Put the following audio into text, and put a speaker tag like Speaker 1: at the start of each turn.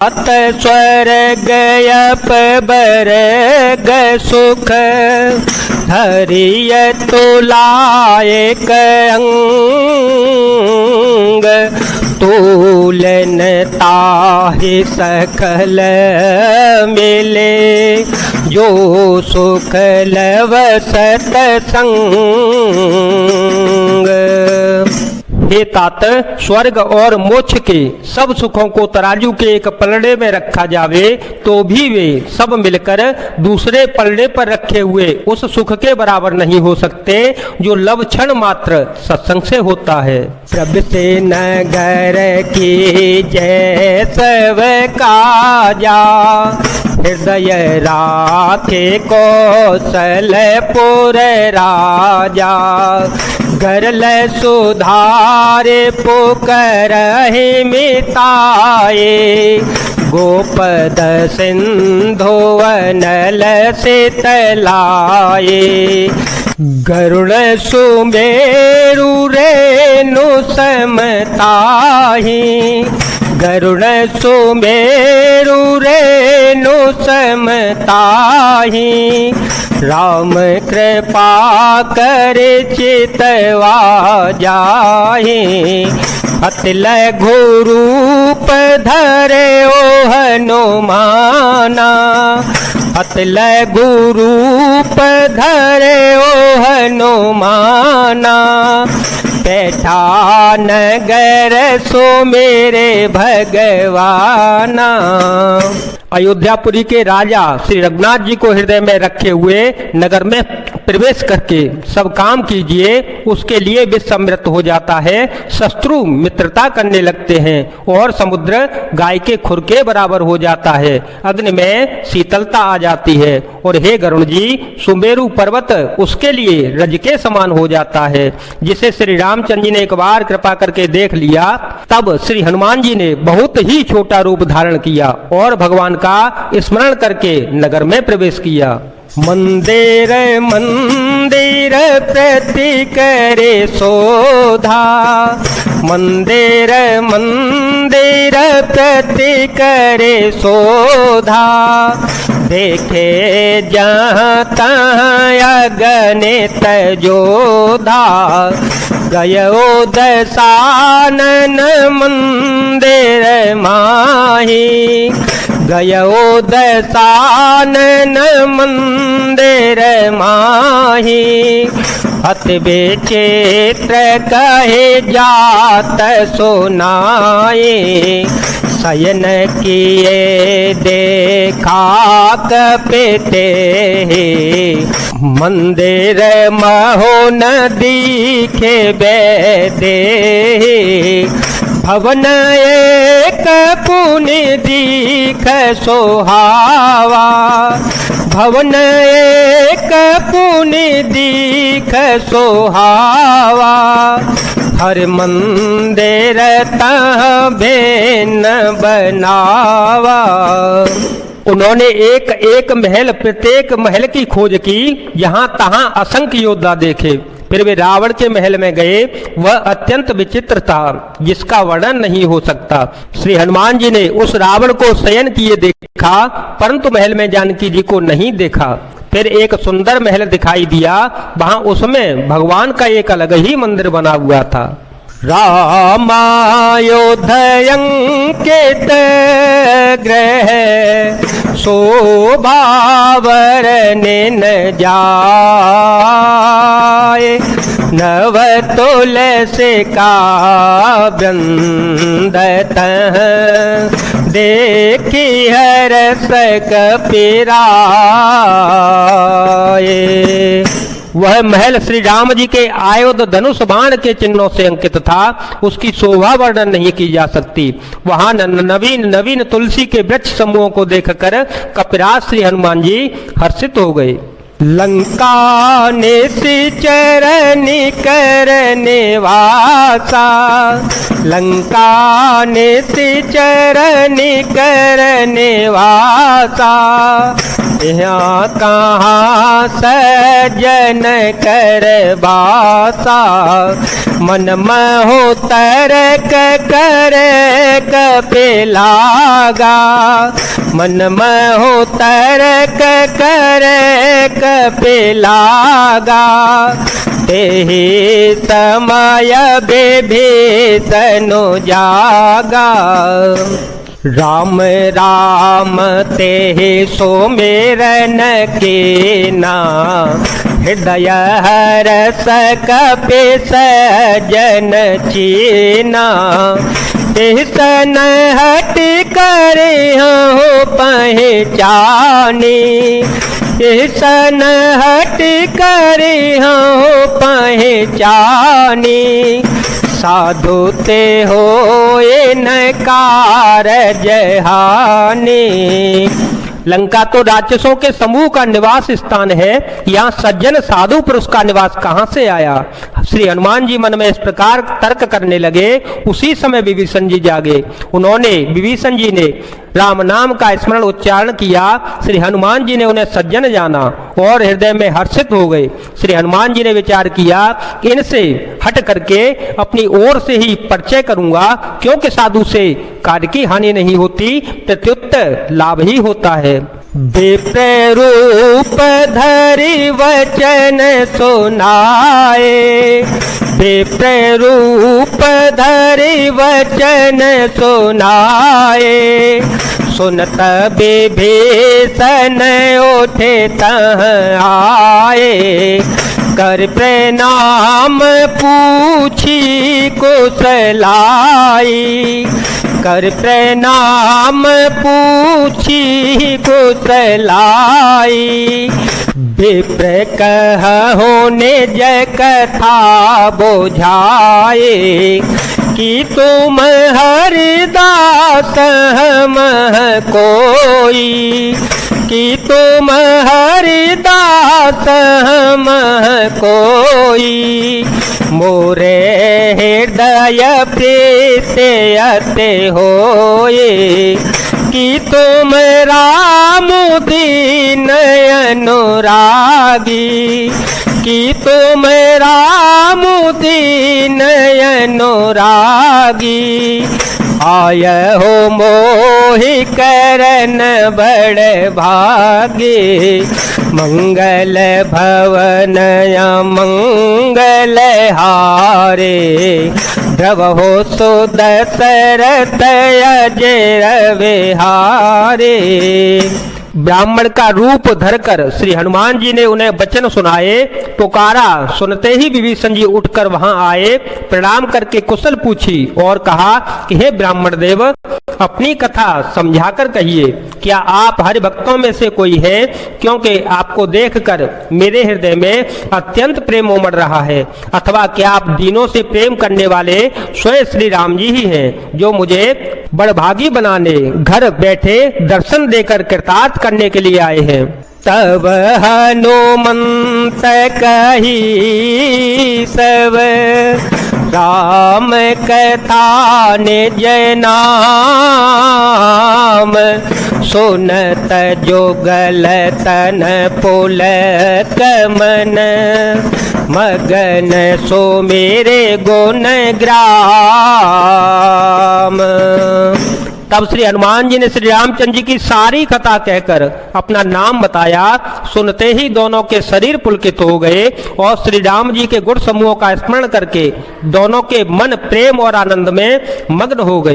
Speaker 1: अत स्वर्ग अपबर्ग सुख धरिय तुलायक अंग तूलन ताहि सकल मिले जो सुख लव सतसंग। हे तात, स्वर्ग और मोक्ष के सब सुखों को तराजू के एक पलड़े में रखा जावे तो भी वे सब मिलकर दूसरे पलड़े पर रखे हुए उस सुख के बराबर नहीं हो सकते जो लव क्षण मात्र सत्संग से होता है। प्रभु से नगर की जय सब काजा हृदय राखे कौशलपुर राजा गरल सुधारे पुकरहि मिताए गोपद सिंधु वनल शीतलाए गरुड़ सुमेरु रेणु समताहि गरुड़ सुमेरु रेणु समताहि राम कृपा करे चितवा जाहि अति लघु रूप धरे ओ हनुमाना अति लघु रूप धरे ओ हनुमाना बैठा नगर सो मेरे भगवाना। अयोध्यापुरी के राजा श्री रघुनाथ जी को हृदय में रखे हुए नगर में प्रवेश करके सब काम कीजिए, उसके लिए विश्व समृत हो जाता है, शत्रु मित्रता करने लगते हैं और समुद्र गाय के खुर के बराबर हो जाता है, अग्नि में शीतलता आ जाती है और हे गरुण जी सुमेरु पर्वत उसके लिए रज के समान हो जाता है। जिसे श्री रामचंद्र जी ने एक बार कृपा करके देख लिया तब श्री हनुमान जी ने बहुत ही छोटा रूप धारण किया और भगवान का स्मरण करके नगर में प्रवेश किया। मंदिर मंदिर प्रति करे शोधा मंदिर मंदिर प्रति करे शोधा देखे जहाँ तहाँ अगणित जोधा गयो दशानन मंदिर माही गयो दशानन मंदिर माही अति विचित्र कहे जात सुनाए शयन किए देखा कपिते मंदिर महो न दिखे बेदे भवन एक पुनि दीख सोहावा भवन एक पुनि दीख सोहावा हर मंदिर तह भेन बनावा। उन्होंने एक एक महल प्रत्येक महल की खोज की, यहाँ तहाँ असंख्य योद्धा देखे, फिर वे रावण के महल में गए। वह अत्यंत विचित्र था जिसका वर्णन नहीं हो सकता। श्री हनुमान जी ने उस रावण को शयन किए देखा परंतु महल में जानकी जी को नहीं देखा। फिर एक सुंदर महल दिखाई दिया, वहां उसमें भगवान का एक अलग ही मंदिर बना हुआ था। रामायोधयंकित ग्रह शोभावर न जाए नव तुलसी का वृंद देखी हरस कपिराए। वह महल श्री राम जी के आयुध धनुष बाण के चिन्हों से अंकित था, उसकी शोभा वर्णन नहीं की जा सकती। वहां नवीन नवीन तुलसी के वृक्ष समूहों को देखकर कपिराज श्री हनुमान जी हर्षित हो गए। लंका निश्चर करने वासा लंका निश्चर करने वासा यहाँ कहाँ सजन कर बासा, मन महो तरक कर पे लागा, मन महो तरक कर पे लागा, तेहि समय विभीषण जागा। राम राम तेहि सुमिरन कीना, हृदय हरष कपि सजन चीना, तिसन हट कर हो पहचानी, तिसन हट कर हो पहचानी, साधु ते होए न कारज हानि। लंका तो राक्षसों के समूह का निवास स्थान है, यहाँ सज्जन साधु पुरुष का निवास कहाँ से आया। श्री हनुमान जी मन में इस प्रकार तर्क करने लगे। उसी समय विभीषण जी जागे। विभीषण जी ने राम नाम का स्मरण उच्चारण किया। श्री हनुमान जी ने उन्हें सज्जन जाना और हृदय में हर्षित हो गए। श्री हनुमान जी ने विचार किया कि इनसे हट करके अपनी ओर से ही परिचय करूंगा, क्योंकि साधु से कार्य की हानि नहीं होती, प्रत्युत लाभ ही होता है। विप्र रूप धरि वचन सुनाए, विप्र रूप धरि वचन सुनाए, सुनत विभीषण उठे तह आए, कर प्रणाम पूछी कुशलाई, कर प्रणाम पूछी कुशलाई, विप्र कहु निज कथा बुझाए, कि तुम हरिदास हम कोई, कि तुम हरिदास हम कोई, मोरे हृदय प्रीत अति होए, कि तुम राम दीन अनुरागी, कि तुम राम दीन अनुरागी, आय हो मोहि करन बड़ भागे, मंगल भवन मंगल हारे, द्रवहो सुदशरथ अजर विहारे। ब्राह्मण का रूप धरकर श्री हनुमान जी ने उन्हें वचन सुनाए। पुकारा सुनते ही विभीषण जी उठकर वहां आए, प्रणाम करके कुशल पूछी और कहा कि हे ब्राह्मण देव, अपनी कथा समझाकर कहिए, क्या आप हरि भक्तों में से कोई है? क्योंकि आपको देखकर मेरे हृदय में अत्यंत प्रेम उमड़ रहा है। अथवा क्या आप दीनों से प्रेम करने वाले स्वयं श्री राम जी ही हैं, जो मुझे बड़भागी बनाने घर बैठे दर्शन देकर कृतार्थ करने के लिए आए हैं। तब हनुमंत कही सब राम कथा निज नाम, सुनत जोगल तन पुलक मन, मगन सो मेरे गुण ग्राम। तब श्री हनुमान जी ने श्री रामचंद्र जी की सारी कथा कहकर अपना नाम बताया। सुनते ही दोनों के शरीर पुलकित हो गए और श्री राम जी के गुण समूहों का स्मरण करके दोनों के मन प्रेम और आनंद में मग्न हो गए।